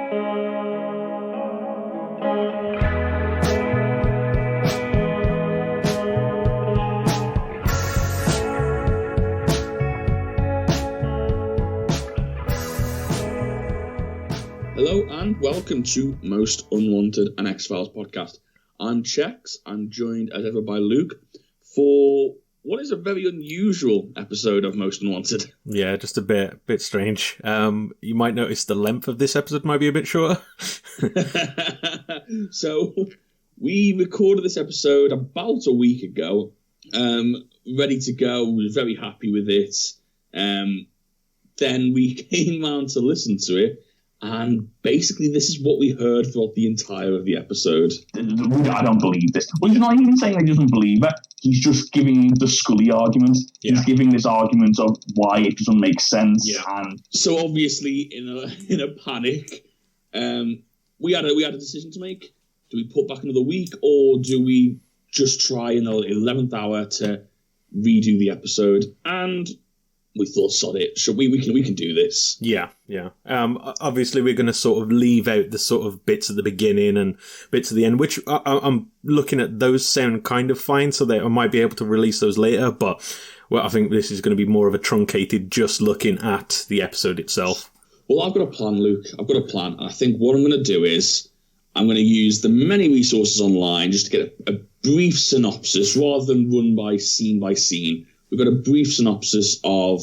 Hello and welcome to Most Unwanted, an X-Files podcast. I'm Chex. I'm joined as ever by Luke for what is a very unusual episode of Most Unwanted. Yeah, just a bit strange. You might notice the length of this episode might be a bit shorter. So, we recorded this episode about a week ago, ready to go. We were very happy with it. Then we came round to listen to it, and basically this is what we heard throughout the entire of the episode. I don't believe this. Well, he's not even saying he doesn't believe it. He's just giving the Scully argument. Yeah. He's giving this argument of why it doesn't make sense. Yeah. And so obviously, in a panic, we had a decision to make. Do we put back another week, or do we just try in the 11th hour to redo the episode? And we thought, sod it. We can do this. Yeah. Obviously, we're going to sort of leave out the sort of bits at the beginning and bits at the end, which I'm looking at. Those sound kind of fine, so that I might be able to release those later. But I think this is going to be more of a truncated, just looking at the episode itself. Well, I've got a plan, Luke. I've got a plan. And I think what I'm going to do is I'm going to use the many resources online just to get a brief synopsis rather than run by scene. We've got a brief synopsis of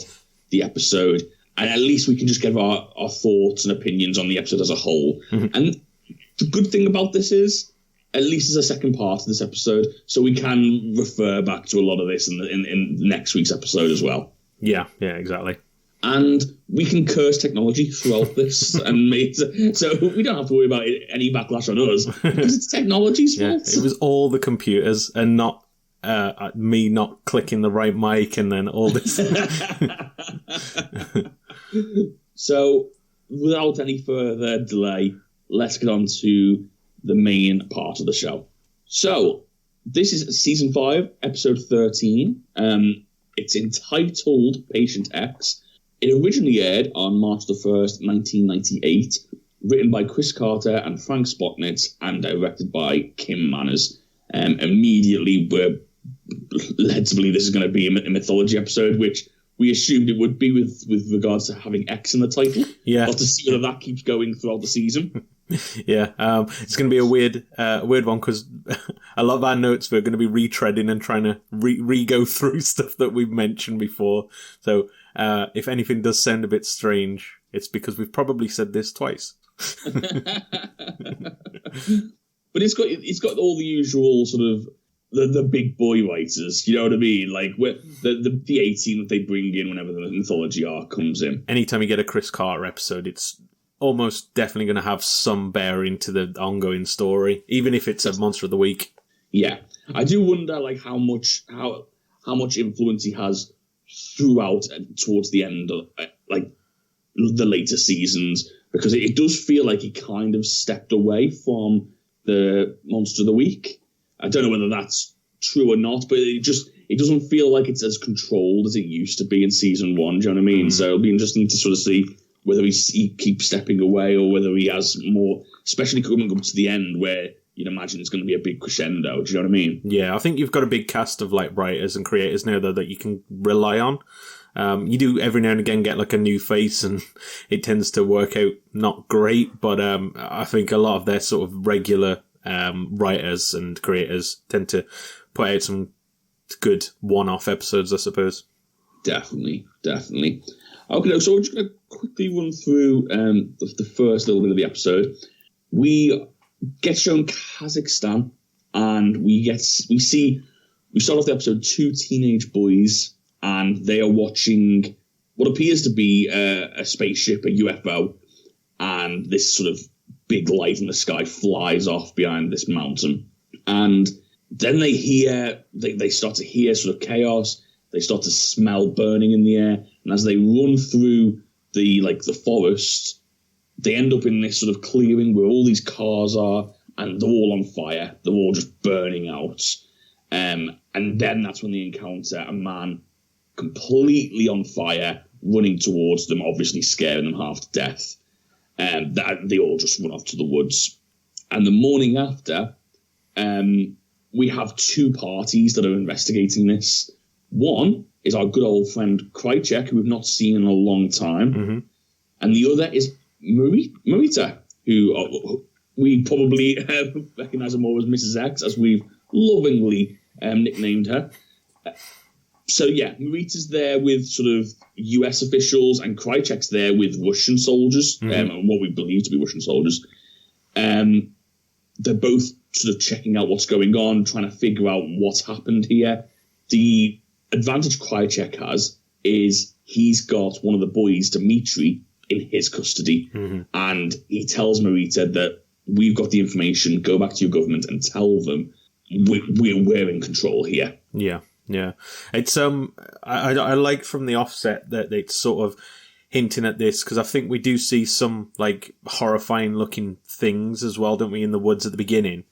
the episode, and at least we can just give our thoughts and opinions on the episode as a whole. Mm-hmm. And the good thing about this is, at least there's a second part of this episode, so we can refer back to a lot of this in next week's episode as well. Yeah, exactly. And we can curse technology throughout this, so we don't have to worry about any backlash on us, because it's technology's fault. It was all the computers and not me not clicking the right mic and then all this. So, without any further delay, let's get on to the main part of the show. So, this is Season 5, Episode 13. It's entitled Patient X. It originally aired on March the 1st, 1998, written by Chris Carter and Frank Spotnitz, and directed by Kim Manners. Immediately, we're led to believe this is going to be a mythology episode, which we assumed it would be with regards to having X in the title. Yeah. But to see whether that keeps going throughout the season. Yeah, it's going to be a weird one, because a lot of our notes we're going to be retreading and trying to re-go through stuff that we've mentioned before. So if anything does sound a bit strange, it's because we've probably said this twice. But it's got all the usual sort of the big boy writers, you know what I mean? Like the 18 that they bring in whenever the mythology arc comes in. Anytime you get a Chris Carter episode, it's almost definitely going to have some bearing to the ongoing story, even if it's a Monster of the Week. Yeah, I do wonder like how much influence he has throughout and towards the end of like the later seasons, because it does feel like he kind of stepped away from the Monster of the Week. I don't know whether that's true or not, but it doesn't feel like it's as controlled as it used to be in season 1. Do you know what I mean? So it'll be interesting to sort of see whether he keeps stepping away or whether he has more, especially coming up to the end where you'd imagine it's going to be a big crescendo. Do you know what I mean? Yeah, I think you've got a big cast of like writers and creators now though that you can rely on. You do every now and again get like a new face, and it tends to work out not great, but I think a lot of their sort of regular writers and creators tend to put out some good one-off episodes, I suppose. Definitely. Okay, so we're just going to quickly run through the first little bit of the episode. We get shown Kazakhstan, and we start off the episode 2 teenage boys, and they are watching what appears to be a spaceship, a UFO, and this sort of big light in the sky flies off behind this mountain. And then they start to hear sort of chaos. They start to smell burning in the air. And as they run through the forest, they end up in this sort of clearing where all these cars are, and they're all on fire. They're all just burning out. And then that's when they encounter a man completely on fire running towards them, obviously scaring them half to death. that they all just run off to the woods. And the morning after, we have two parties that are investigating this. One is our good old friend Critic, who we've not seen in a long time. Mm-hmm. And the other is Marita, who we probably recognise her more as Mrs. X, as we've lovingly nicknamed her. So, yeah, Marita's there with sort of US officials, and Krychek's there with Russian soldiers, and what we believe to be Russian soldiers. They're both sort of checking out what's going on, trying to figure out what's happened here. The advantage Krychek has is he's got one of the boys, Dmitri, in his custody. Mm-hmm. And he tells Marita that we've got the information, go back to your government and tell them we're in control here. Yeah, yeah. It's I like from the offset that it's sort of hinting at this, because I think we do see some like horrifying looking things as well, don't we, in the woods at the beginning.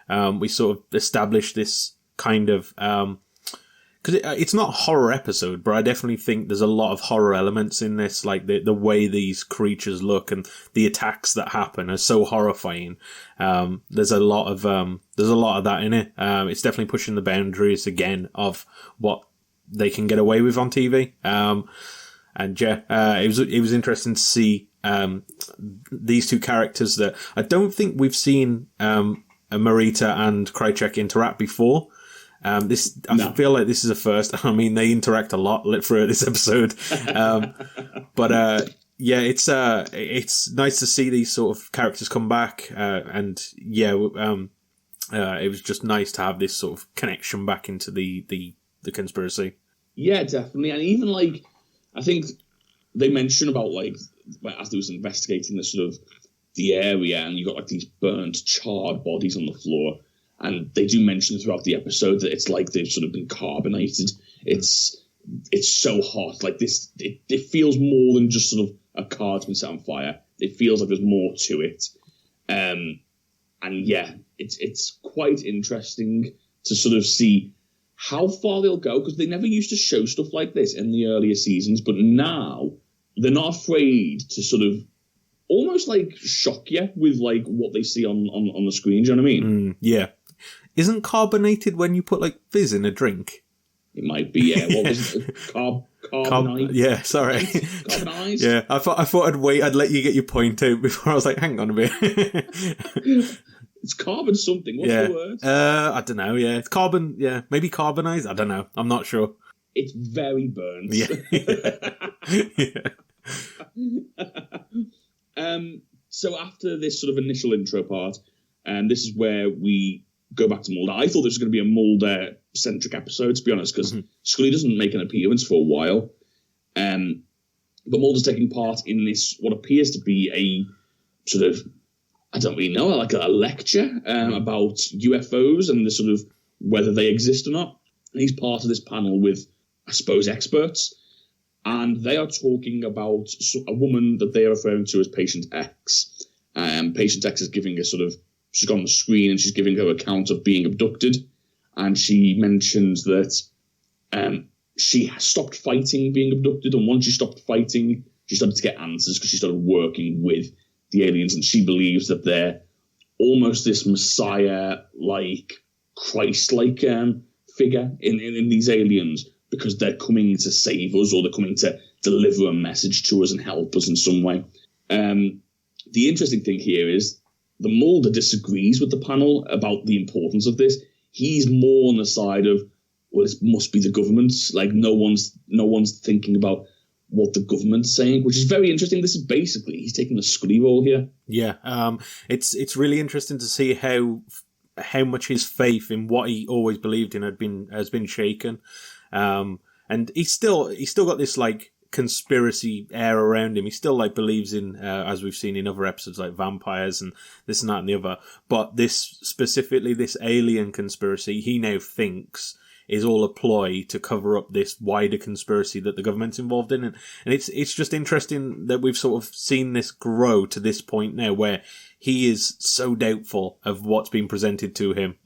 We sort of establish this kind of because it's not a horror episode, but I definitely think there's a lot of horror elements in this, like the way these creatures look and the attacks that happen are so horrifying. There's a lot of that in it. It's definitely pushing the boundaries again of what they can get away with on TV. And yeah, it was interesting to see these two characters that I don't think we've seen Marita and Krychek interact before. I feel like this is a first. I mean, they interact a lot throughout this episode. But yeah, it's nice to see these sort of characters come back. And yeah, it was just nice to have this sort of connection back into the conspiracy. Yeah, definitely. And even like, I think they mention about like, as they was investigating the sort of the area, and you got like these burnt, charred bodies on the floor. And they do mention throughout the episode that it's like they've sort of been carbonated. It's so hot. Like this, it feels more than just sort of a car's been set on fire. It feels like there's more to it. And yeah, it's quite interesting to sort of see how far they'll go, because they never used to show stuff like this in the earlier seasons, but now they're not afraid to sort of almost like shock you with like what they see on the screen. Do you know what I mean? Yeah. Isn't carbonated when you put like fizz in a drink? It might be, yeah. What was it? Carbonite? Yeah, sorry. Carbonized? Yeah, I thought I'd let you get your point out before I was like, hang on a bit. It's carbon something. What's the word? I don't know, yeah. It's carbon, yeah. Maybe carbonized? I don't know. I'm not sure. It's very burnt. Yeah. So after this sort of initial intro part, this is where we go back to Mulder. I thought this was going to be a Mulder-centric episode, to be honest, because Scully doesn't make an appearance for a while. But Mulder's taking part in this, what appears to be a sort of, I don't really know, like a lecture about UFOs and the sort of whether they exist or not. And he's part of this panel with, I suppose, experts. And they are talking about a woman that they are referring to as Patient X. Patient X is giving a sort of, she's on the screen and she's giving her account of being abducted. And she mentions that she stopped fighting being abducted. And once she stopped fighting, she started to get answers because she started working with the aliens. And she believes that they're almost this Messiah-like, Christ-like figure in these aliens, because they're coming to save us, or they're coming to deliver a message to us and help us in some way. The interesting thing here is the Mulder disagrees with the panel about the importance of this. He's more on the side of, well, it must be the government. Like no one's thinking about what the government's saying, which is very interesting. This is basically, he's taking the Scully role here. Yeah, it's really interesting to see how much his faith in what he always believed in has been shaken. And he's still got this like conspiracy air around him. He still like believes in, as we've seen in other episodes, like vampires and this and that and the other. But specifically this alien conspiracy, he now thinks is all a ploy to cover up this wider conspiracy that the government's involved in. And it's just interesting that we've sort of seen this grow to this point now where he is so doubtful of what's being presented to him.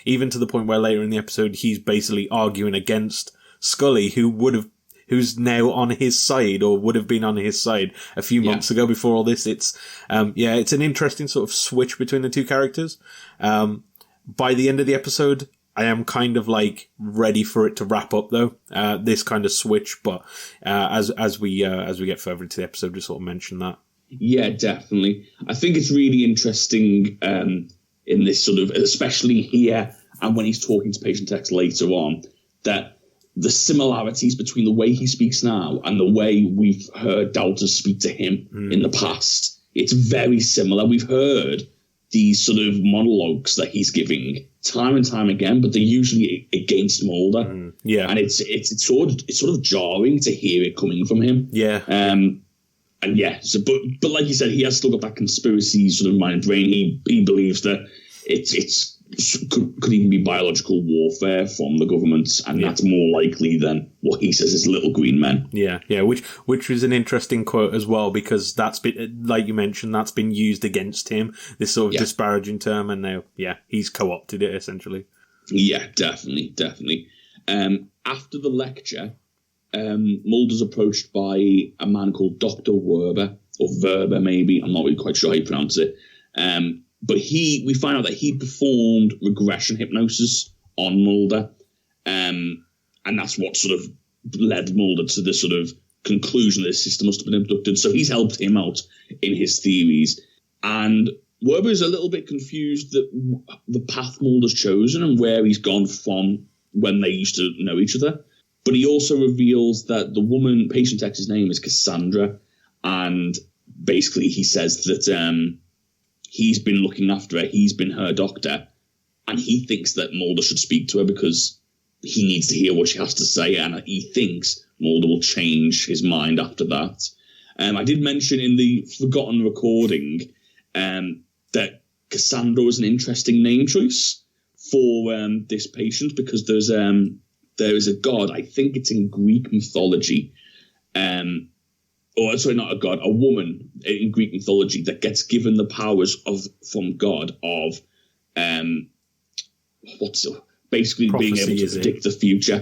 Even to the point where later in the episode, he's basically arguing against Scully, who would have who's now on his side, or would have been on his side a few months ago before all this. It's it's an interesting sort of switch between the two characters. By the end of the episode, I am kind of like ready for it to wrap up though, this kind of switch, but as we get further into the episode, just sort of mention that. Yeah, definitely. I think it's really interesting in this sort of, especially here and when he's talking to Patient X later on, that the similarities between the way he speaks now and the way we've heard Doubters speak to him in the past, it's very similar. We've heard these sort of monologues that he's giving time and time again, but they're usually against Mulder. And it's sort of jarring to hear it coming from him. But like you said, he has still got that conspiracy sort of mind brain. He believes that it's could even be biological warfare from the government, and that's more likely than what he says is little green men. Which was an interesting quote as well, because that's been, like you mentioned, that's been used against him, this sort of disparaging term, and now he's co-opted it essentially. Yeah, definitely. After the lecture, Mulder's approached by a man called Dr. Werber, or Verber maybe, I'm not really quite sure how you pronounce it. But we find out that he performed regression hypnosis on Mulder. And that's what sort of led Mulder to the sort of conclusion that his sister must have been abducted. So he's helped him out in his theories. And Werber is a little bit confused that the path Mulder's chosen and where he's gone from when they used to know each other. But he also reveals that the woman, Patient X's name is Cassandra. And basically he says that he's been looking after her, he's been her doctor, and he thinks that Mulder should speak to her because he needs to hear what she has to say, and he thinks Mulder will change his mind after that. I did mention in the forgotten recording that Cassandra was an interesting name choice for this patient, because there is a god, I think it's in Greek mythology, not a god, a woman in Greek mythology that gets given the powers from God of basically prophecy, being able to predict the future.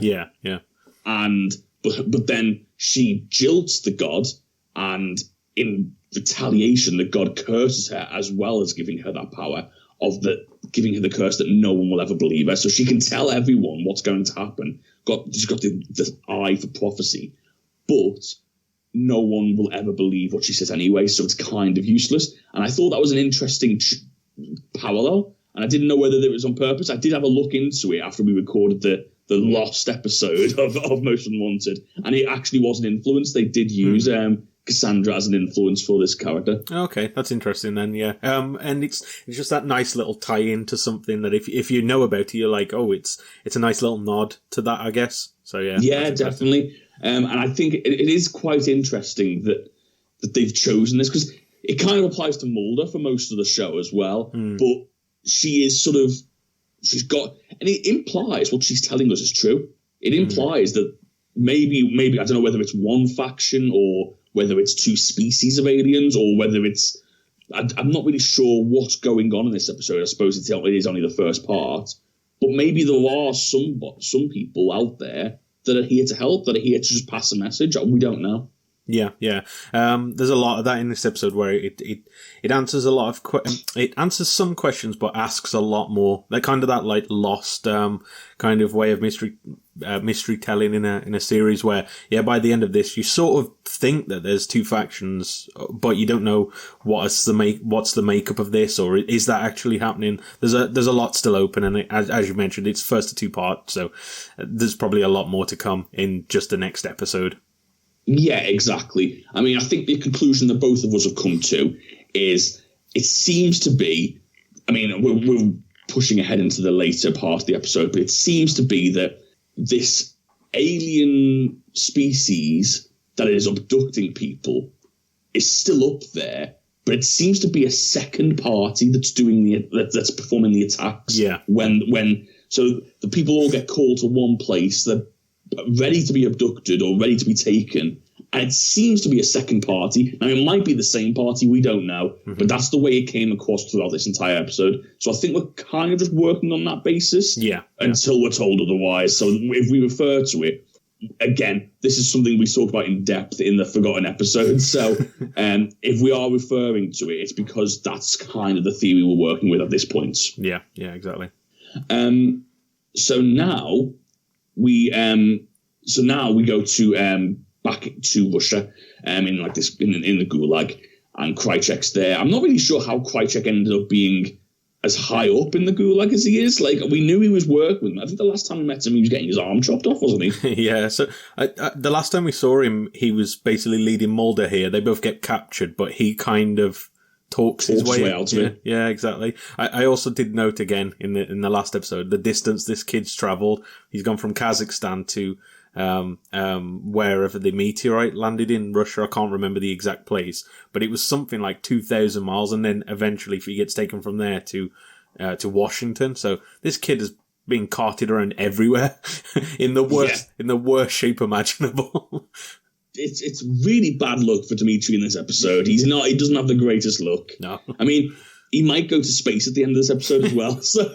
But then she jilts the god, and in retaliation, the god curses her as well as giving her that power giving her the curse that no one will ever believe her, so she can tell everyone what's going to happen. She's got the eye for prophecy, but no one will ever believe what she says anyway, so it's kind of useless. And I thought that was an interesting parallel, and I didn't know whether it was on purpose. I did have a look into it after we recorded the lost episode of Most Unwanted, and it actually was an influence. They did use Cassandra as an influence for this character. Okay, that's interesting then, yeah. And it's just that nice little tie-in to something that if you know about it, you're like, oh, it's a nice little nod to that, I guess. So yeah, definitely. And I think it is quite interesting that they've chosen this, because it kind of applies to Mulder for most of the show as well. But she is she's got, and it implies what she's telling us is true. It implies that maybe I don't know whether it's one faction or whether it's two species of aliens, or whether it's, I'm not really sure what's going on in this episode. I suppose it is only the first part, but maybe there are some people out there that are here to help, that are here to just pass a message. We don't know. Yeah. There's a lot of that in this episode where it answers a lot of it answers some questions, but asks a lot more. Like kind of that like Lost kind of way of mystery telling in a series where by the end of this you sort of think that there's two factions, but you don't know what's the makeup of this, or is that actually happening. There's a lot still open, and as you mentioned, it's first of two parts, so there's probably a lot more to come in just the next episode. Yeah, exactly. I mean, I think the conclusion that both of us have come to is it seems to be, I mean, we're pushing ahead into the later part of the episode, but it seems to be that this alien species that is abducting people is still up there, but it seems to be a second party that's that's performing the attacks. Yeah. So the people all get called to one place, they're ready to be abducted or ready to be taken, and it seems to be a second party. Now, it might be the same party, we don't know, but that's the way it came across throughout this entire episode. So I think we're kind of just working on that basis until we're told otherwise. So if we refer to it, again, this is something we talked about in depth in the Forgotten episode. So if we are referring to it, it's because that's kind of the theory we're working with at this point. Yeah, exactly. So now we go to back to Russia, in like this in the Gulag, and Krychek's there. I'm not really sure how Krychek ended up being as high up in the Gulag as he is. Like, we knew he was working with him. I think the last time we met him, he was getting his arm chopped off, wasn't he? Yeah, so the last time we saw him, he was basically leading Mulder here. They both get captured, but he kind of talks his way out of it. Yeah, exactly. I also did note again in the last episode, the distance this kid's travelled. He's gone from Kazakhstan to wherever the meteorite landed in Russia. I can't remember the exact place, but it was something like 2,000 miles, and then eventually he gets taken from there to Washington. So this kid has been carted around everywhere in the worst shape imaginable. It's really bad luck for Dimitri in this episode. He doesn't have the greatest luck. No. I mean, he might go to space at the end of this episode as well. So.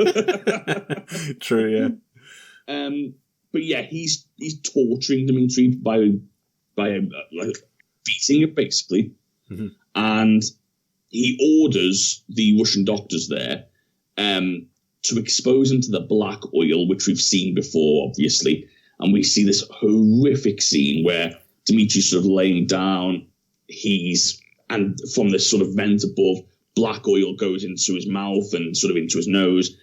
True, yeah. But yeah, he's torturing Dimitri by beating him, basically. Mm-hmm. And he orders the Russian doctors there to expose him to the black oil, which we've seen before, obviously. And we see this horrific scene where Dimitri's sort of laying down, and from this sort of vent above, black oil goes into his mouth and sort of into his nose.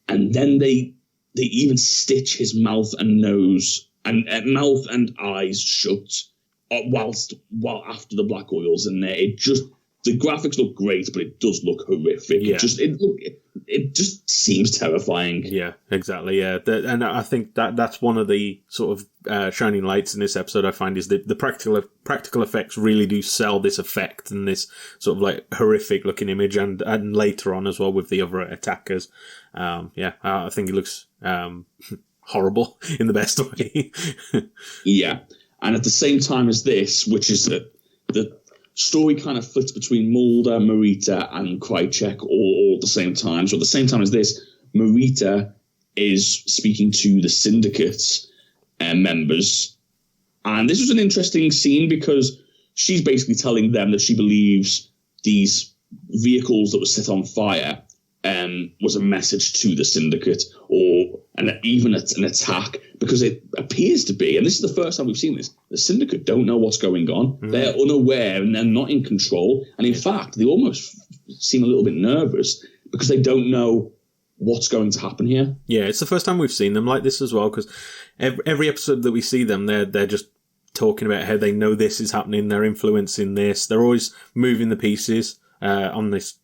And then they even stitch his mouth and nose and mouth and eyes shut while after the black oil's in there. The graphics look great, but it does look horrific. Yeah. It just seems terrifying. Yeah, exactly. Yeah, and I think that's one of the sort of shining lights in this episode. I find is the practical effects really do sell this effect and this sort of like horrific looking image, and later on as well with the other attackers. I think it looks horrible in the best way. Yeah, and at the same time as this, which is the story kind of flips between Mulder, Marita, and Krychek all at the same time. So at the same time as this, Marita is speaking to the syndicate's members. And this was an interesting scene because she's basically telling them that she believes these vehicles that were set on fire was a message to the syndicate, or even an attack, because it appears to be, and this is the first time we've seen this, the syndicate don't know what's going on. Mm. They're unaware and they're not in control. And in fact, they almost seem a little bit nervous because they don't know what's going to happen here. Yeah, it's the first time we've seen them like this as well, because every episode that we see them, they're just talking about how they know this is happening, they're influencing this, they're always moving the pieces on this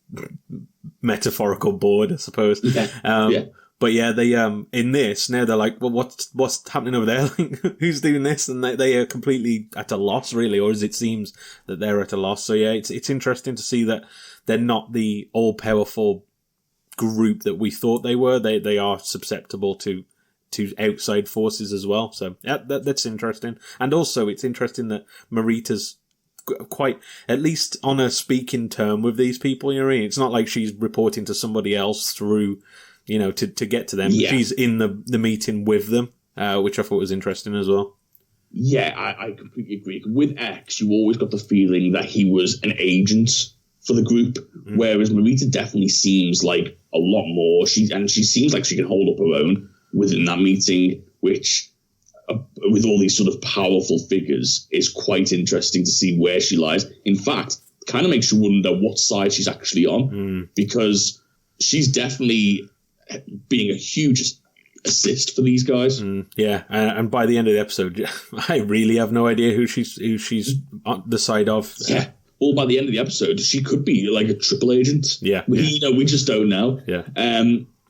metaphorical board, I suppose. Yeah. But yeah, they in this now they're like, well, what's happening over there? Like, who's doing this? And they are completely at a loss, really, or as it seems that they're at a loss. So yeah, it's interesting to see that they're not the all powerful group that we thought they were. They are susceptible to outside forces as well. So yeah, that's interesting. And also, it's interesting that Marita's quite, at least on a speaking term with these people. You know what I mean? It's not like she's reporting to somebody else through, to get to them. Yeah. She's in the meeting with them, which I thought was interesting as well. Yeah, I completely agree. With X, you always got the feeling that he was an agent for the group, whereas Marita definitely seems like a lot more. She seems like she can hold up her own within that meeting, which, with all these sort of powerful figures, is quite interesting to see where she lies. In fact, kind of makes you wonder what side she's actually on, because she's definitely being a huge assist for these guys. Yeah, and by the end of the episode, I really have no idea who she's on the side of. Yeah. Well, by the end of the episode, she could be like a triple agent. Yeah. We just don't know. Yeah.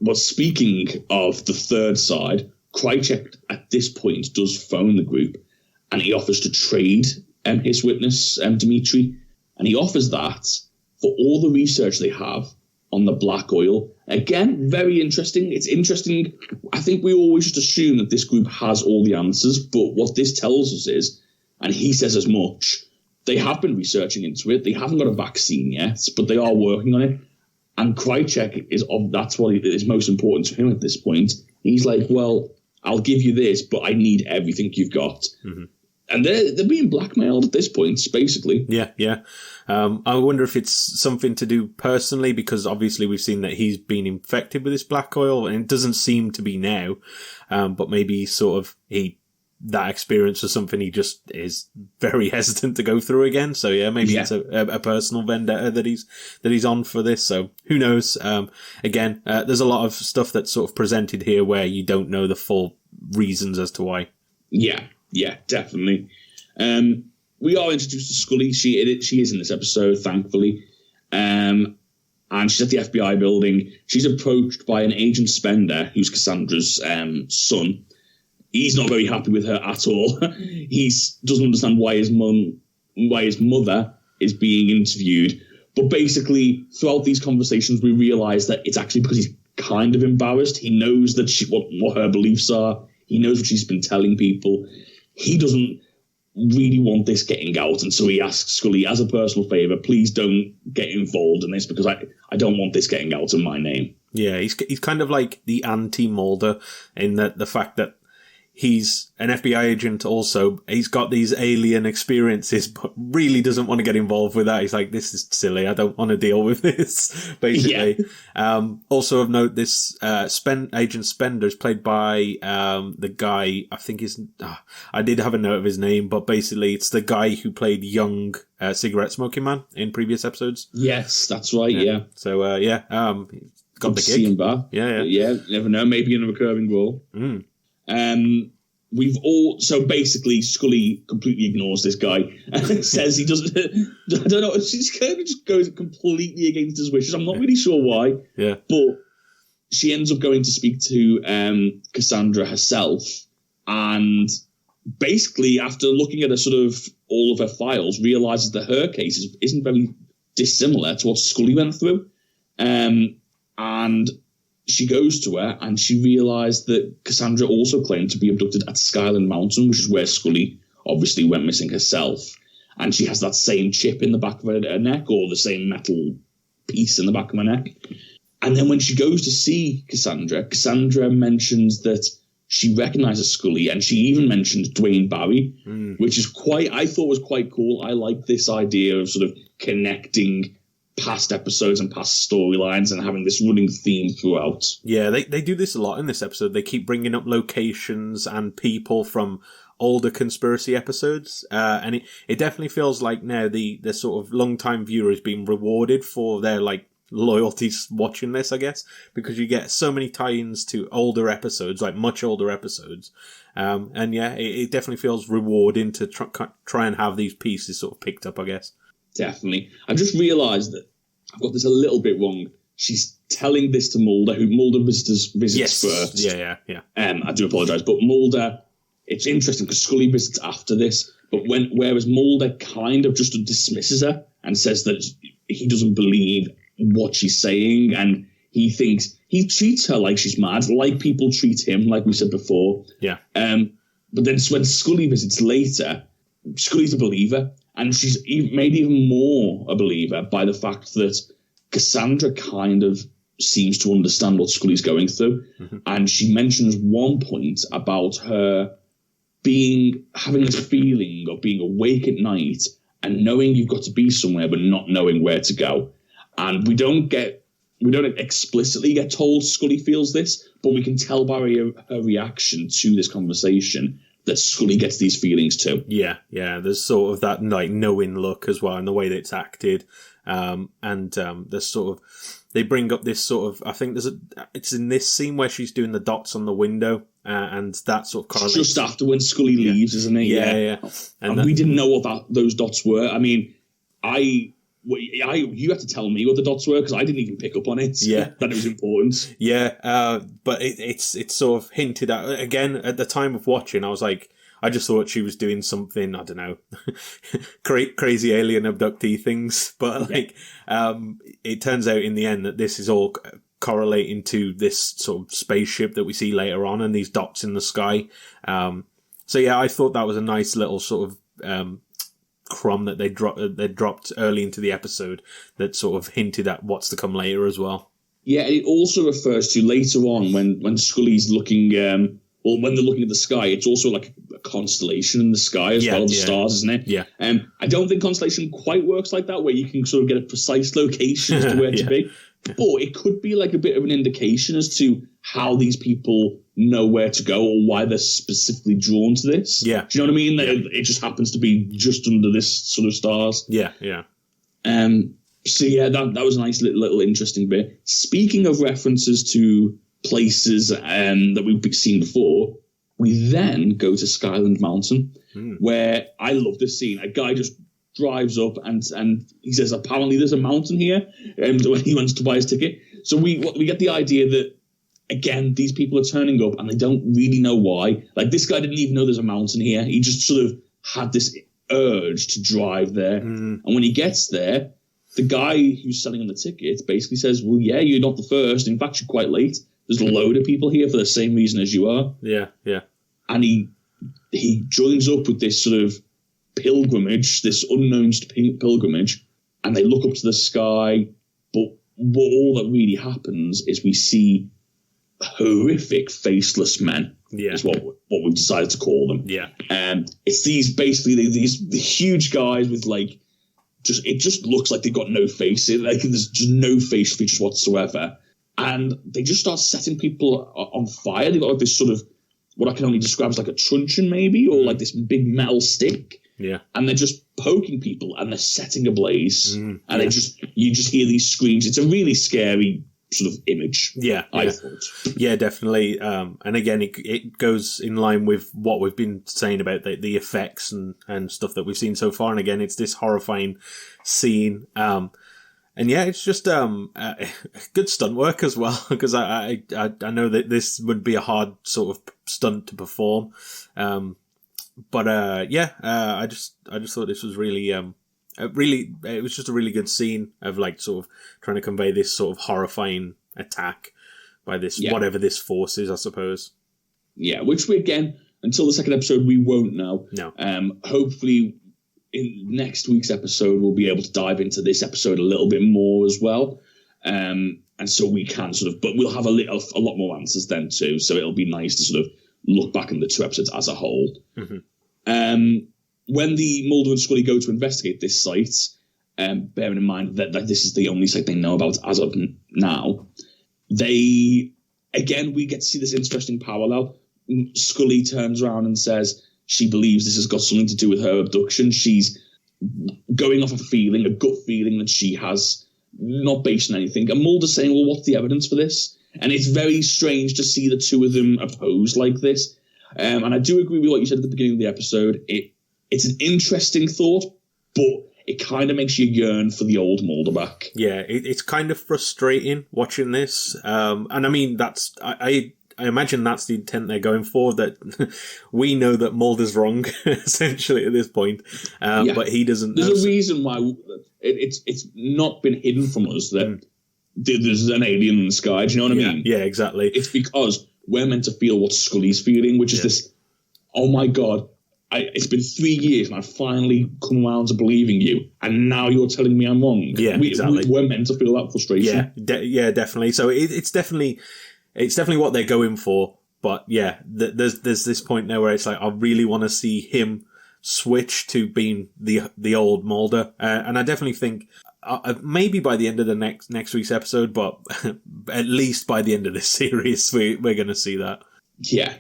But speaking of the third side, Krychek at this point does phone the group, and he offers to trade his witness, Dimitri, and he offers that for all the research they have on the black oil. Again, very interesting. It's interesting. I think we always just assume that this group has all the answers, but what this tells us is, and he says as much, they have been researching into it. They haven't got a vaccine yet, but they are working on it. And Krychek that's what is most important to him at this point. He's like, well, I'll give you this, but I need everything you've got. Mm-hmm. And they're being blackmailed at this point, basically. Yeah. I wonder if it's something to do personally, because obviously we've seen that he's been infected with this black oil, and it doesn't seem to be now. But maybe that experience was something he just is very hesitant to go through again. So yeah, maybe it's a personal vendetta that he's on for this. So who knows? Again, there's a lot of stuff that's sort of presented here where you don't know the full reasons as to why. Yeah, definitely. We are introduced to Scully. She is in this episode, thankfully. And she's at the FBI building. She's approached by an Agent Spender, who's Cassandra's son. He's not very happy with her at all. He doesn't understand why his mother is being interviewed. But basically, throughout these conversations, we realise that it's actually because he's kind of embarrassed. He knows that what her beliefs are. He knows what she's been telling people. He doesn't really want this getting out, and so he asks Scully, as a personal favour, please don't get involved in this, because I don't want this getting out in my name. Yeah, he's kind of like the anti-Mulder in that the fact that he's an FBI agent also. He's got these alien experiences, but really doesn't want to get involved with that. He's like, this is silly. I don't want to deal with this, basically. Yeah. Also of note, this Agent Spender is played by the guy, I think I did have a note of his name, but basically it's the guy who played young cigarette smoking man in previous episodes. Yes, that's right, yeah. So, got the gig. Yeah, never know, maybe in a recurring role. So basically Scully completely ignores this guy and says he doesn't, I don't know, she kind of just goes completely against his wishes. I'm not really sure why. Yeah. But she ends up going to speak to Cassandra herself, and basically after looking at all of her files, realizes that her case isn't very dissimilar to what Scully went through. And she goes to her, and she realised that Cassandra also claimed to be abducted at Skyland Mountain, which is where Scully obviously went missing herself. And she has that same chip in the back of her neck, or the same metal piece in the back of her neck. And then when she goes to see Cassandra mentions that she recognises Scully, and she even mentioned Dwayne Barry, which is I thought was quite cool. I like this idea of sort of connecting past episodes and past storylines and having this running theme throughout. Yeah, they do this a lot in this episode. They keep bringing up locations and people from older conspiracy episodes, and it definitely feels like now the sort of long-time viewer is being rewarded for their loyalty watching this, I guess, because you get so many tie-ins to older episodes, like much older episodes, and yeah, it definitely feels rewarding to try and have these pieces sort of picked up, I guess. Definitely. I've just realised that I've got this a little bit wrong. She's telling this to Mulder, who Mulder visits first. Yeah. I do apologise, but Mulder, it's interesting because Scully visits after this, but whereas Mulder kind of just dismisses her and says that he doesn't believe what she's saying, and he treats her like she's mad, like people treat him, like we said before. Yeah. But then when Scully visits later, Scully's a believer. And she's made even more a believer by the fact that Cassandra kind of seems to understand what Scully's going through. Mm-hmm. And she mentions one point about her having this feeling of being awake at night and knowing you've got to be somewhere but not knowing where to go. And we don't explicitly get told Scully feels this, but we can tell by her reaction to this conversation that Scully gets these feelings too. Yeah. There's sort of that knowing look as well, and the way that it's acted. There's sort of, they bring up this sort of, I think it's in this scene where she's doing the dots on the window, and that sort of correlates. Just after when Scully leaves, isn't it? Yeah. And we didn't know what those dots were. I mean, you had to tell me what the dots were because I didn't even pick up on it. Yeah, that it was important. Yeah, but it's sort of hinted at again at the time of watching. I was like, I just thought she was doing something, I don't know, crazy alien abductee things. But it turns out in the end that this is all correlating to this sort of spaceship that we see later on and these dots in the sky. So yeah, I thought that was a nice little sort of crumb that they dropped early into the episode that sort of hinted at what's to come later as well. Yeah, and it also refers to later on when Scully's looking well, when they're looking at the sky, it's also like a constellation in the sky as well, the stars, isn't it? Yeah. I don't think constellation quite works like that, where you can sort of get a precise location as to where to be. But it could be like a bit of an indication as to how these people know where to go or why they're specifically drawn to this. Yeah. Do you know what I mean? It just happens to be just under this sort of stars. Yeah, yeah. So yeah, that was a nice little interesting bit. Speaking of references to places that we've seen before, we then go to Skyland Mountain, where I love this scene. A guy just drives up and he says, apparently there's a mountain here, when he wants to buy his ticket. So we get the idea that, again, these people are turning up and they don't really know why. Like, this guy didn't even know there's a mountain here. He just sort of had this urge to drive there. And when he gets there, the guy who's selling him the tickets basically says, well, yeah, you're not the first. In fact, you're quite late. There's a load of people here for the same reason as you are. Yeah, yeah. And he joins up with this sort of pilgrimage, this unknown pilgrimage, and they look up to the sky. But all that really happens is we see horrific faceless men. Yeah, is what we've decided to call them. Yeah, it's these huge guys with like it just looks like they've got no faces. Like there's just no face features whatsoever, and they just start setting people on fire. They've got like this sort of what I can only describe as like a truncheon, maybe, or like this big metal stick. Yeah, and they're just poking people and they're setting ablaze, and you just hear these screams. It's a really scary sort of image. Yeah, I thought. Yeah, definitely. And again, it goes in line with what we've been saying about the effects and stuff that we've seen so far. And again, it's this horrifying scene. And yeah, it's just good stunt work as well, because I know that this would be a hard sort of stunt to perform. I just thought this was really it was just a really good scene of like sort of trying to convey this sort of horrifying attack by this whatever this force is, I suppose. Yeah, which we, again, until the second episode, we won't know. No. Hopefully, in next week's episode, we'll be able to dive into this episode a little bit more as well. And so we can sort of, but we'll have a lot more answers then too. So it'll be nice to sort of look back on the two episodes as a whole. Mm-hmm. When the Mulder and Scully go to investigate this site, bearing in mind that this is the only site they know about as of now, we get to see this interesting parallel. Scully turns around and says she believes this has got something to do with her abduction. She's going off a gut feeling that she has, not based on anything. And Mulder's saying, well, what's the evidence for this? And it's very strange to see the two of them opposed like this. And I do agree with what you said at the beginning of the episode. It's an interesting thought, but it kind of makes you yearn for the old Mulder back. Yeah, it's kind of frustrating watching this. And I mean, I imagine that's the intent they're going for, that we know that Mulder's wrong, essentially, at this point. But he doesn't know. There's a reason why it's not been hidden from us that there's an alien in the sky. Do you know what I mean? Yeah, exactly. It's because we're meant to feel what Scully's feeling, which is this, oh my God, it's been 3 years and I've finally come around to believing you, and now you're telling me I'm wrong. Yeah, exactly. We're meant to feel that frustration. Yeah, definitely. So it's definitely what they're going for. But yeah, there's this point now where it's like, I really want to see him switch to being the old Mulder, and I definitely think maybe by the end of the next week's episode, but at least by the end of this series, we're going to see that. Yeah,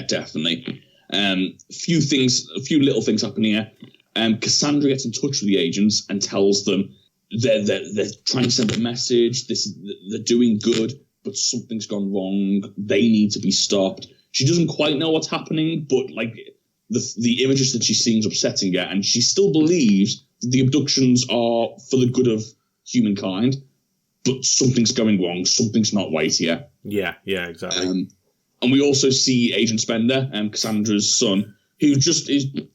definitely. A few little things happen here. Cassandra gets in touch with the agents and tells them they're trying to send a message. They're doing good, but something's gone wrong. They need to be stopped. She doesn't quite know what's happening, but like the images that she's seeing is upsetting her, and she still believes that the abductions are for the good of humankind, but something's going wrong. Something's not right here. Yeah, exactly. And we also see Agent Spender, Cassandra's son, who is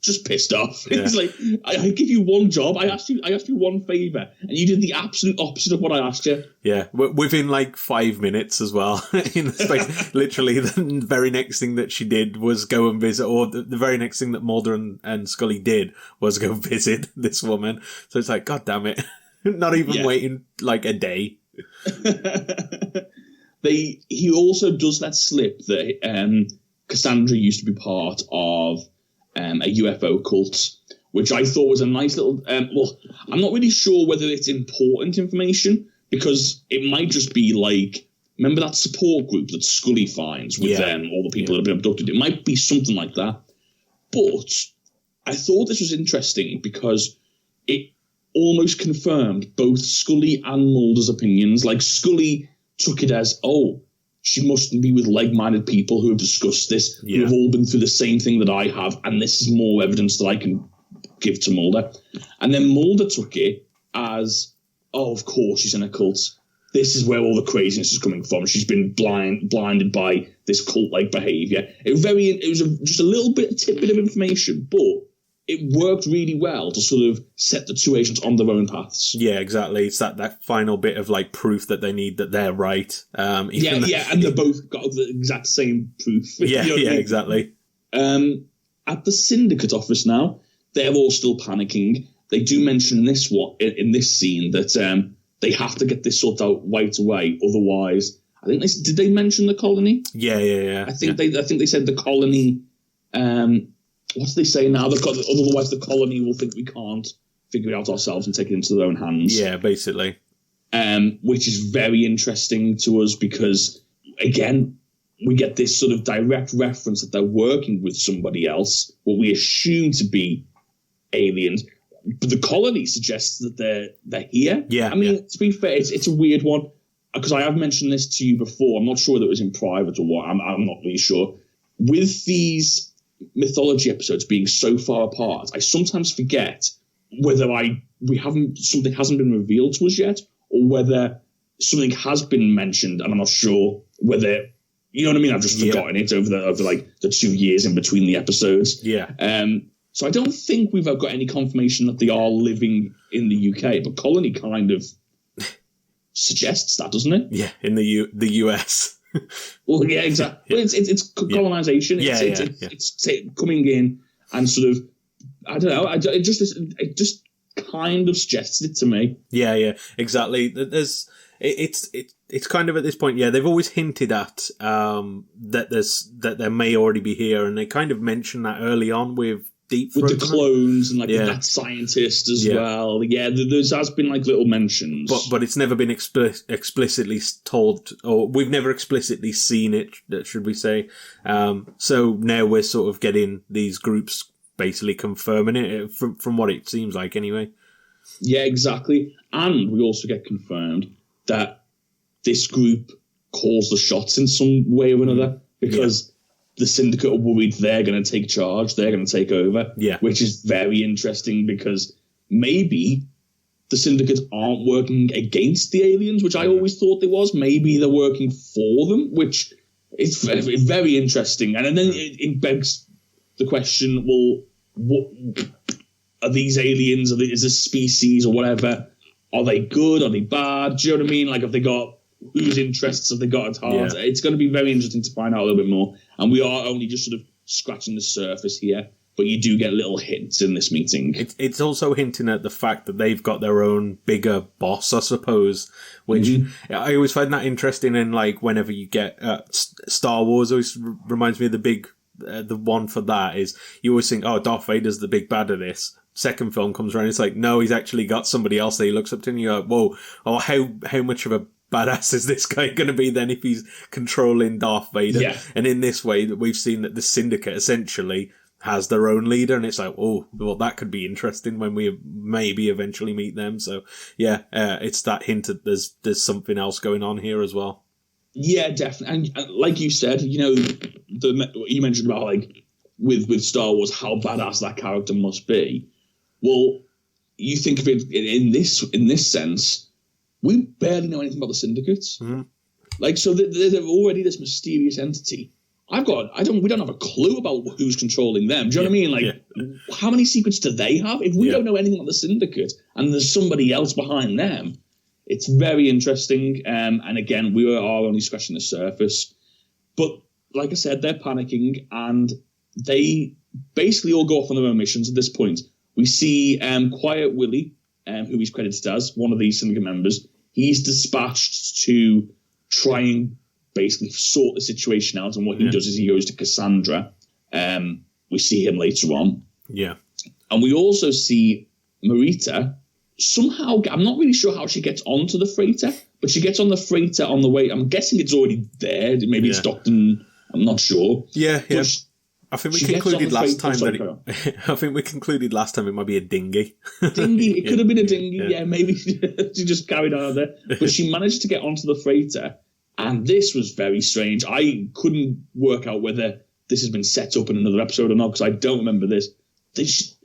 just pissed off. Yeah. He's like, I give you one job, I asked you one favour, and you did the absolute opposite of what I asked you. Yeah, within like 5 minutes as well. In the space, literally, the very next thing that she did was go and visit, or the very next thing that Mulder and Scully did was go visit this woman. So it's like, God damn it, not even waiting like a day. He also does let slip that Cassandra used to be part of a UFO cult, which I thought was a nice little... well, I'm not really sure whether it's important information, because it might just be like... Remember that support group that Scully finds with all the people that have been abducted? It might be something like that. But I thought this was interesting because it almost confirmed both Scully and Mulder's opinions. Like, Scully took it as, oh, she mustn't be with like-minded people who have discussed this, who have all been through the same thing that I have, and this is more evidence that I can give to Mulder. And then Mulder took it as, oh, of course she's in a cult. This is where all the craziness is coming from. She's been blinded by this cult-like behaviour. It was just a little bit tidbit of information, but it worked really well to sort of set the two agents on their own paths. Yeah, exactly. It's that final bit of like proof that they need that they're right. And they both got the exact same proof. Exactly. At the syndicate office now, they're all still panicking. They do mention in this scene that they have to get this sorted out right away, otherwise, I think did they mention the colony? Yeah. I think they said the colony. What do they say now? Otherwise, the colony will think we can't figure it out ourselves and take it into their own hands. Yeah, basically. Which is very interesting to us because, again, we get this sort of direct reference that they're working with somebody else, what we assume to be aliens. But the colony suggests that they're here. Yeah. I mean, to be fair, it's a weird one because I have mentioned this to you before. I'm not sure whether it was in private or what. I'm not really sure. With these mythology episodes being so far apart, I sometimes forget whether something hasn't been revealed to us yet, or whether something has been mentioned, and I'm not sure whether, you know what I mean? I've just forgotten it over the 2 years in between the episodes. Yeah. So I don't think we've got any confirmation that they are living in the UK, but Colony kind of suggests that, doesn't it? Yeah, in the US. Well, yeah, exactly. Well, it's colonization. It's coming in and sort of, I don't know. It just kind of suggests it to me. Yeah, exactly. It's kind of at this point. Yeah, they've always hinted at that there may already be here, and they kind of mentioned that early on with the clones and that scientist as well. Yeah, there has been like little mentions, but it's never been explicitly told, or we've never explicitly seen it, should we say? So now we're sort of getting these groups basically confirming it from what it seems like, anyway. Yeah, exactly. And we also get confirmed that this group calls the shots in some way or another because. The syndicate are worried they're going to take charge, they're going to take over, which is very interesting because maybe the syndicate aren't working against the aliens, which I always thought they was. Maybe they're working for them, which is very, very interesting. And then it begs the question, well, what are these aliens? Is this species or whatever? Are they good? Are they bad? Do you know what I mean? Like, have they got... whose interests have they got at heart? Yeah. It's going to be very interesting to find out a little bit more. And we are only just sort of scratching the surface here, but you do get little hints in this meeting. It's also hinting at the fact that they've got their own bigger boss, I suppose, which I always find that interesting. And like whenever you get Star Wars, always reminds me of the one for that is you always think, oh, Darth Vader's the big bad of this. Second film comes around, it's like, no, he's actually got somebody else that he looks up to, and you're like, whoa, oh, how much of a badass is this guy going to be then if he's controlling Darth Vader? Yeah. And in this way, that we've seen that the syndicate essentially has their own leader, and it's like, oh, well, that could be interesting when we maybe eventually meet them. So yeah, it's that hint that there's something else going on here as well. Yeah, definitely. And like you said, you know, you mentioned about like with Star Wars how badass that character must be. Well, you think of it in this sense. We barely know anything about the syndicates. Mm-hmm. Like, so there's already this mysterious entity. We don't have a clue about who's controlling them. Do you know what I mean? Like, how many secrets do they have? If we don't know anything about the syndicate and there's somebody else behind them, it's very interesting. And again, we are only scratching the surface. But like I said, they're panicking and they basically all go off on their own missions at this point. We see Quiet Willie, who he's credited as, one of these syndicate members. He's dispatched to try and basically sort the situation out. And what he does is he goes to Cassandra. We see him later on. Yeah. And we also see Marita somehow, I'm not really sure how she gets onto the freighter, but she gets on the freighter on the way. I'm guessing it's already there. Maybe it's docked in, I'm not sure. Yeah. I think we concluded last time I think we concluded last time it might be a dinghy. It could have been a dinghy, maybe she just carried on there. But she managed to get onto the freighter, and this was very strange. I couldn't work out whether this has been set up in another episode or not, because I don't remember this.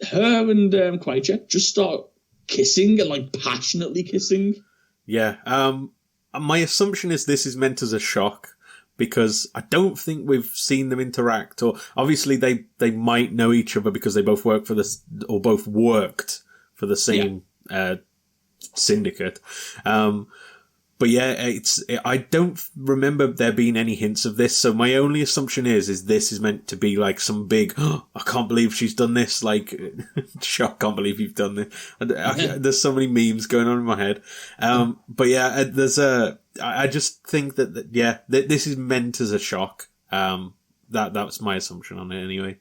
Her and Krychek just start kissing and like passionately kissing. Yeah. My assumption is this is meant as a shock, because I don't think we've seen them interact, or obviously they might know each other because they both work for this, or both worked for the same syndicate. But yeah, I don't remember there being any hints of this. So my only assumption is this is meant to be like some big, I can't believe she's done this. Like, shock, can't believe you've done this. There's so many memes going on in my head. But yeah, I just think that this is meant as a shock. That's my assumption on it anyway.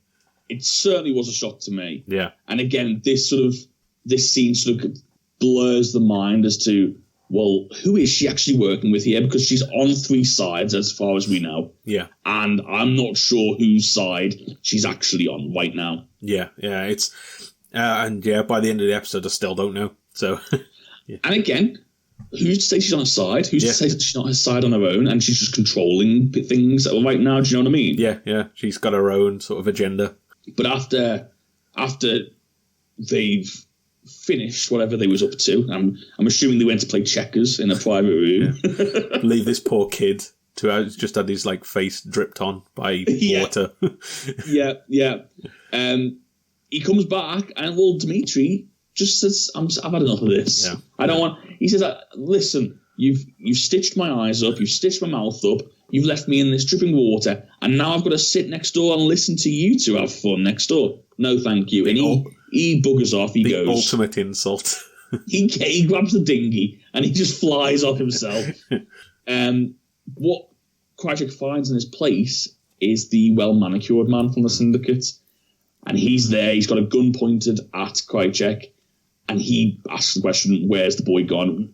It certainly was a shock to me. Yeah. And again, this scene sort of blurs the mind as to, well, who is she actually working with here? Because she's on three sides as far as we know. Yeah. And I'm not sure whose side she's actually on right now. Yeah. It's, and yeah, by the end of the episode, I still don't know. So, yeah. And again, who's to say she's on her side? Who's to say that she's not her side on her own and she's just controlling things right now? Do you know what I mean? Yeah. She's got her own sort of agenda. But after they've finished whatever they was up to, I'm assuming they went to play checkers in a private room. Yeah. Leave this poor kid to just had his like face dripped on by water. Yeah. He comes back and Dmitri just says, I've had enough of this. Yeah. I don't want. He says, listen, you've stitched my eyes up, you've stitched my mouth up, you've left me in this dripping water, and now I've got to sit next door and listen to you two have fun next door. No, thank you. And he buggers off. He goes. The ultimate insult. he grabs the dinghy and he just flies off himself. What Krychek finds in his place is the well-manicured man from the syndicate. And he's there. He's got a gun pointed at Krychek. And he asks the question, where's the boy gone?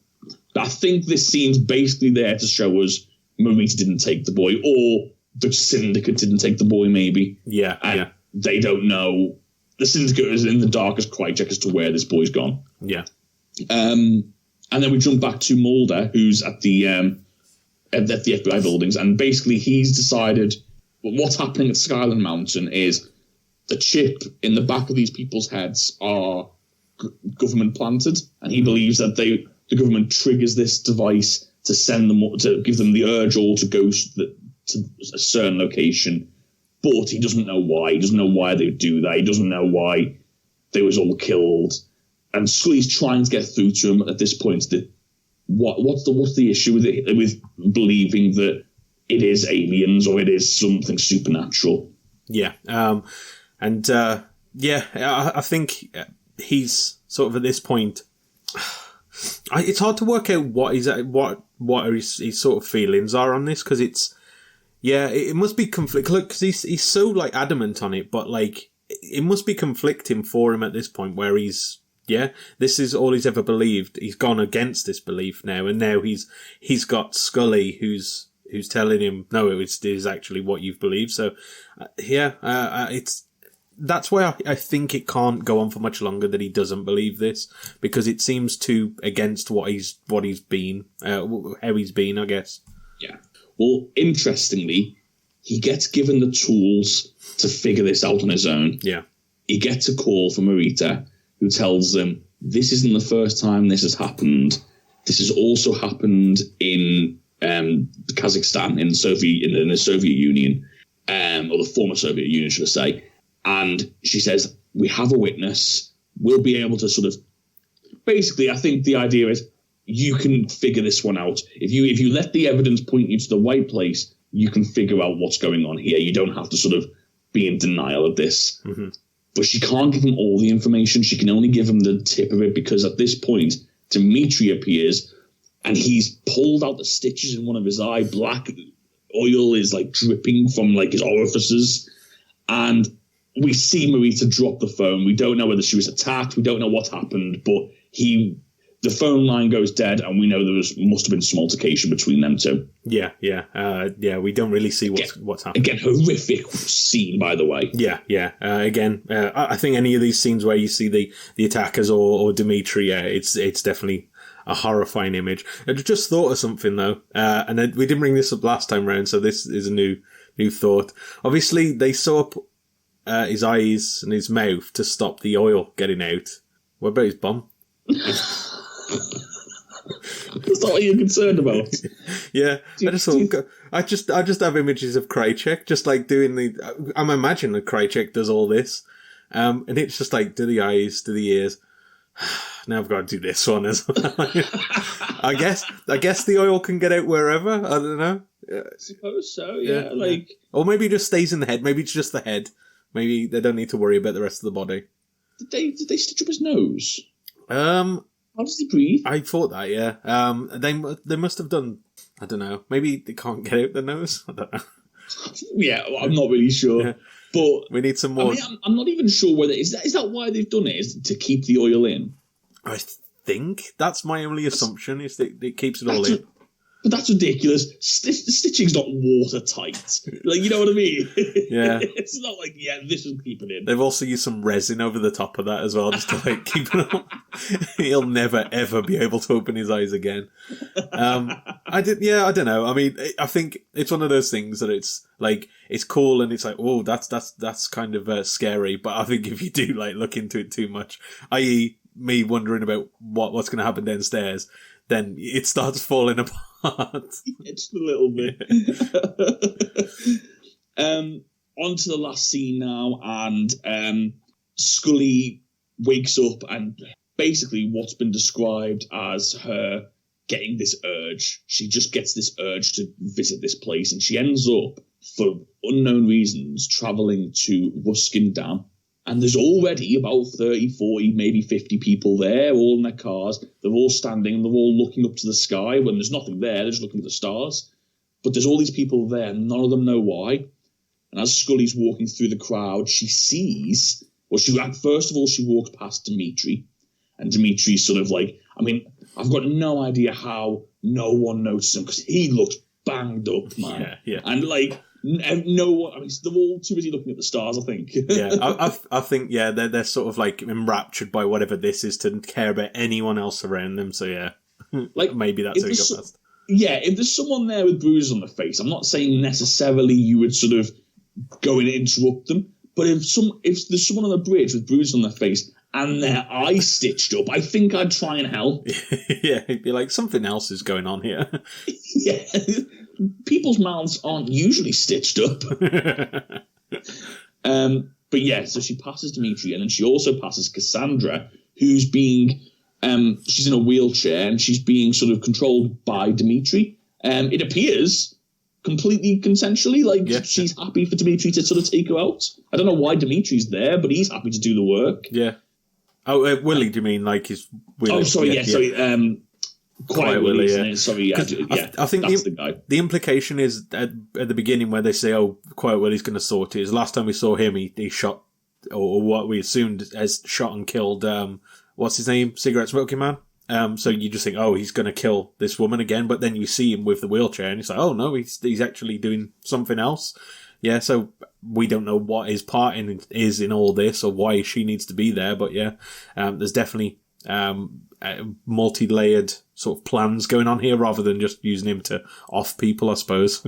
I think this scene's basically there to show us Marita didn't take the boy, or the syndicate didn't take the boy, maybe. Yeah, and they don't know. The syndicate is in the dark as Krychek as to where this boy's gone. Yeah. And then we jump back to Mulder, who's at the FBI buildings, and basically he's decided what's happening at Skyland Mountain is the chip in the back of these people's heads are government planted, and he believes that the government triggers this device to send them, to give them the urge all to go to a certain location, but he doesn't know why. He doesn't know why they would do that. He doesn't know why they was all killed. And Scully's trying to get through to him at this point. That what's the issue with it, with believing that it is aliens or it is something supernatural? Yeah, I think he's sort of at this point. It's hard to work out what his sort of feelings are on this, because it must be conflict. Look, because he's so like adamant on it, but like it must be conflicting for him at this point where this is all he's ever believed. He's gone against this belief now, and now he's got Scully who's telling him no, it is actually what you've believed. So that's why I think it can't go on for much longer that he doesn't believe this, because it seems too against what he's been, how he's been, I guess. Yeah. Well, interestingly, he gets given the tools to figure this out on his own. Yeah. He gets a call from Marita, who tells him this isn't the first time this has happened. This has also happened in Kazakhstan, in the Soviet Union, or the former Soviet Union, should I say. And she says, we have a witness. We'll be able to sort of... Basically, I think the idea is you can figure this one out. If you let the evidence point you to the right place, you can figure out what's going on here. You don't have to sort of be in denial of this. Mm-hmm. But she can't give him all the information. She can only give him the tip of it, because at this point, Dmitri appears and he's pulled out the stitches in one of his eye, black oil is like dripping from like his orifices, and we see Marita drop the phone. We don't know whether she was attacked. We don't know what happened, but the phone line goes dead, and we know must have been some altercation between them two. Yeah. We don't really see what's happening. Again, horrific scene, by the way. Yeah. I think any of these scenes where you see the attackers or Dimitri, it's definitely a horrifying image. I just thought of something though, and then we didn't bring this up last time round, so this is a new thought. Obviously, they sew up his eyes and his mouth to stop the oil getting out. What about his bum? That's not what you're concerned about. Yeah, I just have images of Critic just like doing I'm imagining that Critic does all this, and it's just like do the eyes, do the ears. Now I've got to do this one as well. I guess the oil can get out wherever. I don't know. I suppose so. Yeah. Or maybe it just stays in the head. Maybe it's just the head. Maybe they don't need to worry about the rest of the body. Did they stitch up his nose? How does he breathe? I thought that, yeah. They must have done, I don't know, maybe they can't get out the nose? I don't know. Yeah, well, I'm not really sure. Yeah. But we need some more. I mean, I'm not even sure whether is that why they've done it, is to keep the oil in? I think that's my only assumption, is that it keeps it all in. But that's ridiculous. Stitching's not watertight. Like, you know what I mean? Yeah. It's not like, this will keep it in. They've also used some resin over the top of that as well, just to like keep it up. He'll never ever be able to open his eyes again. I don't know. I mean, I think it's one of those things that it's like, it's cool and it's like, oh, that's kind of scary. But I think if you do like look into it too much, i.e. me wondering about what's going to happen downstairs, then it starts falling apart. Just a little bit. On to the last scene now, and Scully wakes up, and basically what's been described as her getting this urge. She just gets this urge to visit this place, and she ends up, for unknown reasons, travelling to Ruskin Dam. And there's already about 30, 40, maybe 50 people there, all in their cars. They're all standing and they're all looking up to the sky when there's nothing there. They're just looking at the stars. But there's all these people there, and none of them know why. And as Scully's walking through the crowd, she sees... first of all, she walks past Dimitri. And Dimitri's sort of like... I mean, I've got no idea how no one noticed him, because he looks banged up, man. Yeah. And like... No one. I mean, they're all too busy looking at the stars, I think. Yeah, I think they're sort of like enraptured by whatever this is to care about anyone else around them. So yeah, like maybe that's how you got past. Yeah, if there's someone there with bruises on the face, I'm not saying necessarily you would sort of go in and interrupt them. But if there's someone on the bridge with bruises on their face and their eyes stitched up, I think I'd try and help. Yeah, it'd be like something else is going on here. Yeah. People's mouths aren't usually stitched up. But yeah, so she passes Dimitri, and then she also passes Cassandra, who's being... she's in a wheelchair, and she's being sort of controlled by Dimitri. It appears completely consensually, like she's happy for Dimitri to sort of take her out. I don't know why Dimitri's there, but he's happy to do the work. Yeah. Oh, Willie, do you mean like his Willie? Oh, sorry, sorry. Quiet Willie, isn't it? Sorry, I think that's the guy. The implication is at the beginning where they say, "Oh, Quiet Willie's going to sort it." Is last time we saw him, he shot, or what we assumed as shot and killed. What's his name? Cigarette smoking man. So you just think, oh, he's going to kill this woman again, but then you see him with the wheelchair, and it's like, oh no, he's actually doing something else. Yeah, so we don't know what his part is in all this, or why she needs to be there, but yeah, there's definitely multi-layered sort of plans going on here, rather than just using him to off people, I suppose.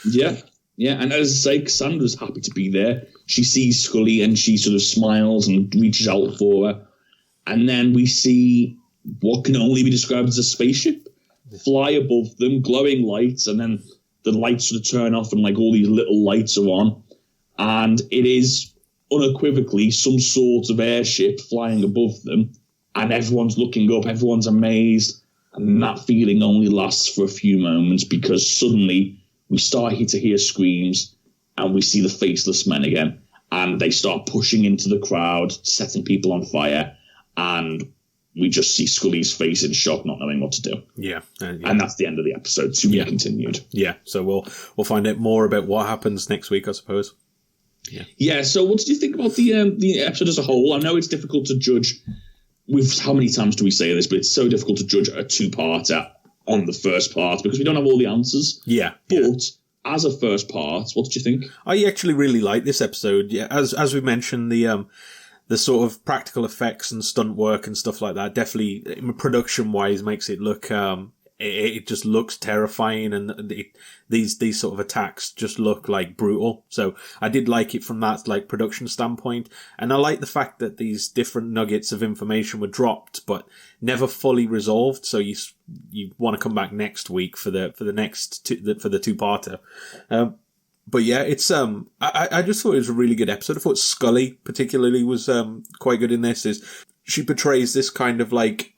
Yeah, and as I say, Cassandra's happy to be there. She sees Scully and she sort of smiles and reaches out for her, and then we see what can only be described as a spaceship fly above them, glowing lights, and then the lights sort of turn off and like all these little lights are on, and it is unequivocally some sort of airship flying above them, and everyone's looking up, everyone's amazed, and that feeling only lasts for a few moments, because suddenly we start to hear screams, and we see the faceless men again, and they start pushing into the crowd, setting people on fire, and we just see Scully's face in shock, not knowing what to do. Yeah. And that's the end of the episode. To be continued. Yeah. So we'll find out more about what happens next week, I suppose. Yeah. So what did you think about the episode as a whole? I know it's difficult to judge. How many times do we say this? But it's so difficult to judge a two-parter on the first part because we don't have all the answers. Yeah. But as a first part, what did you think? I actually really like this episode. Yeah, as we mentioned, the sort of practical effects and stunt work and stuff like that definitely, production-wise, makes it look. It just looks terrifying, and these sort of attacks just look like brutal. So I did like it from that like production standpoint, and I like the fact that these different nuggets of information were dropped but never fully resolved. So you want to come back next week for the two-parter. But yeah, it's I just thought it was a really good episode. I thought Scully particularly was quite good in this. She portrays this kind of like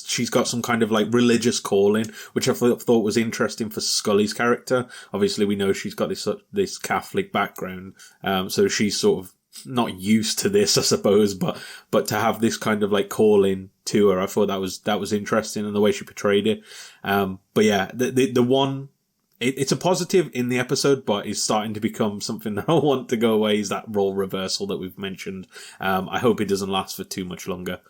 she's got some kind of like religious calling, which I thought was interesting for Scully's character. Obviously, we know she's got this Catholic background, so she's sort of not used to this, I suppose. But to have this kind of like calling to her, I thought that was interesting, and the way she portrayed it. But yeah, the one. It's a positive in the episode, but it's starting to become something that I want to go away, is that role reversal that we've mentioned. I hope it doesn't last for too much longer.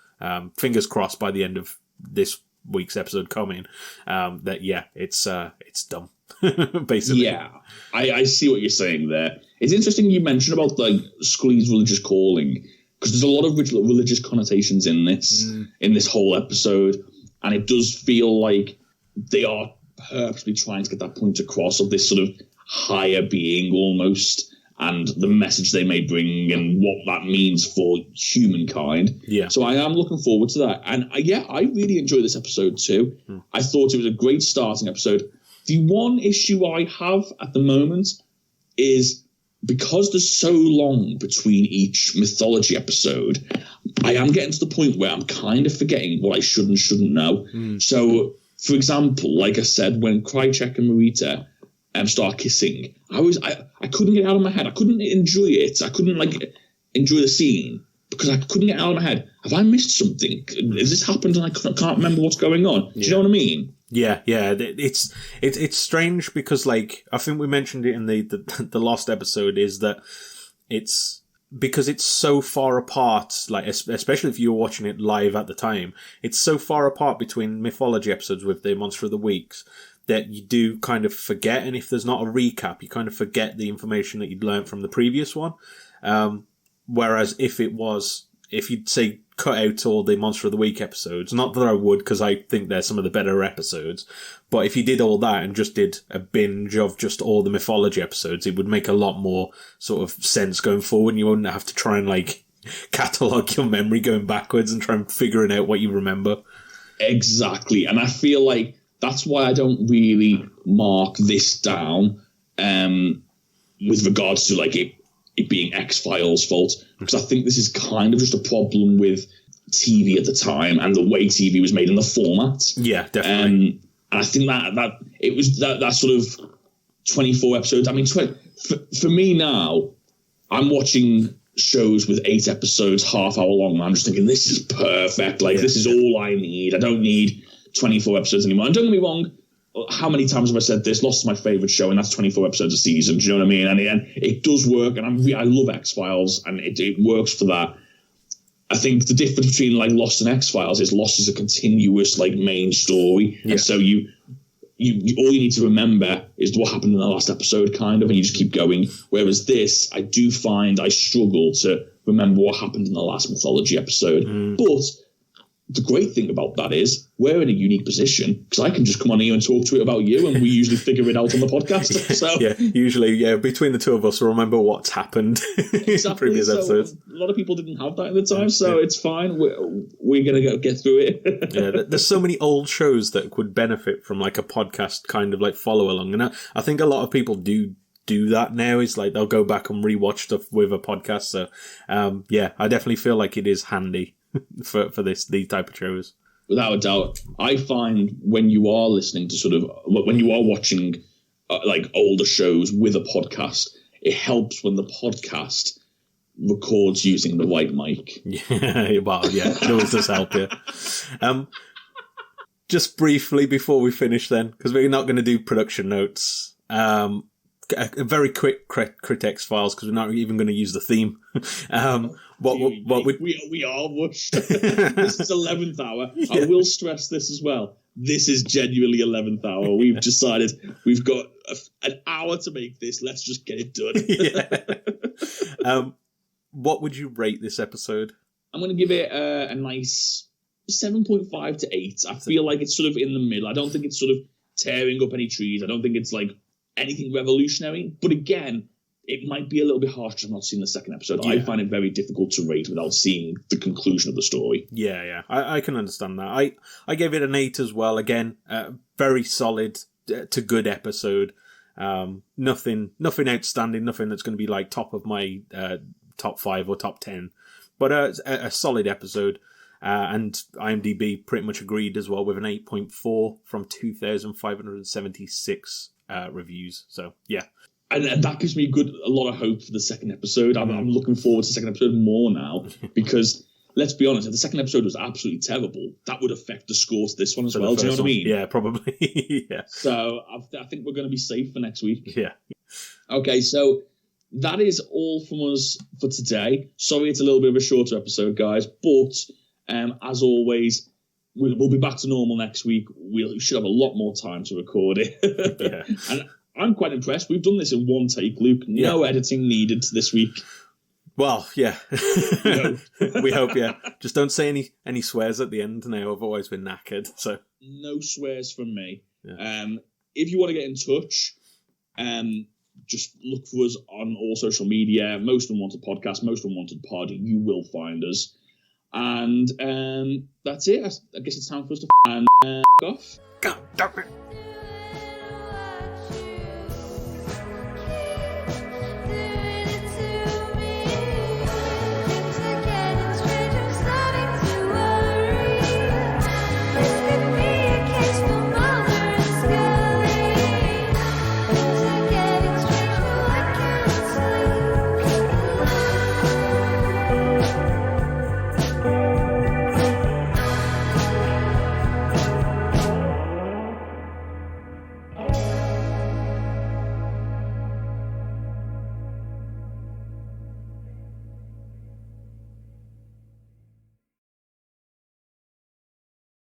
Fingers crossed by the end of this week's episode coming, it's dumb, basically. Yeah, I see what you're saying there. It's interesting you mentioned about like Scully's religious calling, because there's a lot of religious connotations in this whole episode, and it does feel like they are purposely trying to get that point across of this sort of higher being almost, and the message they may bring and what that means for humankind. Yeah. So I am looking forward to that. And I really enjoyed this episode too. I thought it was a great starting episode. The one issue I have at the moment is because there's so long between each mythology episode, I am getting to the point where I'm kind of forgetting what I should and shouldn't know. So, for example, like I said, when Krychek and Marita start kissing, I couldn't get it out of my head. I couldn't enjoy it. I couldn't enjoy the scene because I couldn't get it out of my head. Have I missed something? Has this happened and I can't remember what's going on? Do you know what I mean? Yeah. It's strange because, like, I think we mentioned it in the last episode, is that it's because it's so far apart, like, especially if you were watching it live at the time, it's so far apart between mythology episodes with the Monster of the Weeks that you do kind of forget, and if there's not a recap, you kind of forget the information that you'd learned from the previous one. Whereas if you'd say cut out all the Monster of the Week episodes, not that I would, because I think they're some of the better episodes, but if you did all that and just did a binge of just all the mythology episodes, it would make a lot more sort of sense going forward, and you wouldn't have to try and like catalogue your memory going backwards and try and figuring out what you remember. Exactly, and I feel like that's why I don't really mark this down with regards to like it being X-Files' fault, because I think this is kind of just a problem with TV at the time and the way TV was made in the format. Yeah, definitely. And I think that it was that sort of 24 episodes. I mean, for me now, I'm watching shows with 8 episodes, half hour long, and I'm just thinking, this is perfect. Like, this is all I need. I don't need 24 episodes anymore. And don't get me wrong, how many times have I said this? Lost is my favourite show, and that's 24 episodes a season. Do you know what I mean? And it does work, and I love X-Files, and it works for that. I think the difference between like Lost and X-Files is Lost is a continuous like main story, and so you all you need to remember is what happened in the last episode, kind of, and you just keep going. Whereas this, I do find I struggle to remember what happened in the last mythology episode, but the great thing about that is we're in a unique position because I can just come on here and talk to it about you, and we usually figure it out on the podcast. So usually between the two of us, we'll remember what's happened in previous episodes. A lot of people didn't have that at the time, so it's fine. We're gonna get through it. There's so many old shows that could benefit from like a podcast kind of like follow along, and I think a lot of people do that now. Is like they'll go back and rewatch stuff with a podcast. So I definitely feel like it is handy for these type of shows. Without a doubt. I find when you are listening to when you are watching like older shows with a podcast, it helps when the podcast records using the right mic. Yeah, well, yeah, it always does help, yeah. Just briefly before we finish then, because we're not going to do production notes, a very quick Critic files, because we're not even going to use the theme. We are rushed. This is 11th hour. Yeah. I will stress this as well. This is genuinely 11th hour. We've decided we've got an hour to make this. Let's just get it done. Yeah. What would you rate this episode? I'm going to give it a nice 7.5 to 8. I feel like it's sort of in the middle. I don't think it's sort of tearing up any trees. I don't think it's like anything revolutionary. But again, it might be a little bit harsh because I've not seen the second episode. Yeah. I find it very difficult to rate without seeing the conclusion of the story. Yeah. I can understand that. I gave it an 8 as well. Again, very solid to good episode. Nothing outstanding. Nothing that's going to be like top of my top 5 or top 10. But a solid episode. And IMDb pretty much agreed as well with an 8.4 from 2,576 reviews. So, yeah. And that gives me a lot of hope for the second episode. I'm looking forward to the second episode more now because, let's be honest, if the second episode was absolutely terrible, that would affect the score to this one as well. Do you know what I mean? Yeah, probably. Yeah. So I think we're going to be safe for next week. Yeah. Okay, so that is all from us for today. Sorry it's a little bit of a shorter episode, guys, but as always, we'll be back to normal next week. We should have a lot more time to record it. Yeah. And I'm quite impressed. We've done this in one take, Luke. No editing needed this week. Well, yeah. We hope, yeah. Just don't say any swears at the end now, otherwise we're knackered. So no swears from me. Yeah. If you want to get in touch, just look for us on all social media. Most Unwanted Podcast, Most Unwanted Pod. You will find us. And that's it. I guess it's time for us to off. God damn it.